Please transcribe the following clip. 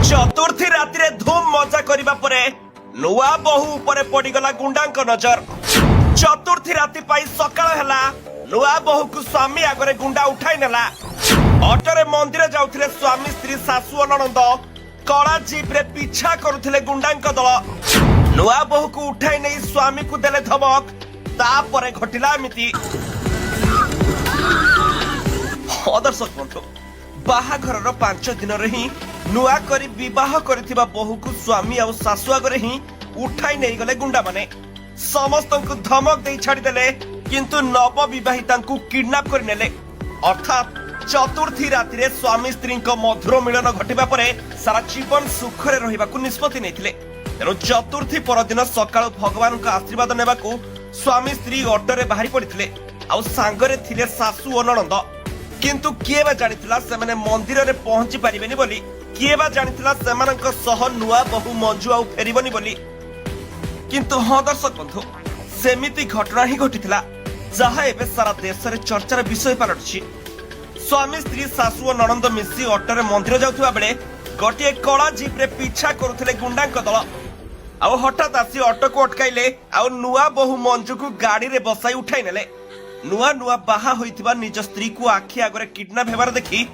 चतुर्थी राति धूम मजा करने परे नुआ बहु उपरे पड़गला गुंडांक नजर। चतुर्थी राति सकाळ ହେଲା नुआ बहु को स्वामी आगरे गुंडा उठाई नेला। ऑटोरे मंदिर जाउथिले स्वामी स्त्री सासु ननंद कला जीप रे पीछा करुथिले गुंडांक दल। नुआ बहु को उठाई नहीं स्वामी को देले धमक। तापरे घटिला एमिति। दर्शक बंधु बाहाघर 5 दिन ही नुआ करी विवाह करथिबा बहु को स्वामी और सासु आगरे ही उठाई नहीं गले गुंडा माने। समस्त को धमक दे छाड़ी देले किंतु नव विवाहिता को किडनैप कर नेले। अर्थात चतुर्थी राति रे स्वामी स्त्री मधुर मिलन घटिबा परे सारा जीवन सुखरे रहिबा को निष्पत्ति नेथिले। तेणु चतुर्थी परदिन सकाळ भगवान का आशीर्वाद नेबाकू स्वामी स्त्री ऑटो रे बाहरी पड़िथिले। आ सांगरे थिले सासु और ननंद। किंतु किए बा जानिथिला सेमाने मंदिर रे पहुंची परिबेनी बोली। किए बा जानिथिला सेमानक सह नुआ बहु मंजू आउ फेरिबनी बोली। किंतु दर्शक बंधु सेमिति घटना ही घटिथिला जहा एबे सारा देश रे चर्चार विषय पलटछि। स्वामी स्त्री सासु और ननंद मिसी ऑटो रे मंदिर जाउथबा बेले गोटे कला जीप रे पीछा करुथिले गुंडांक दल। आउ हठात आसी ऑटो को अटकाइले आउ नुआ बहु मंजू को गाड़ी रे बसाई उठाई नेले। नुआ नुआ बाहा होइथिबा निज स्त्री को आखि आगरे किडनैप हेबार देखि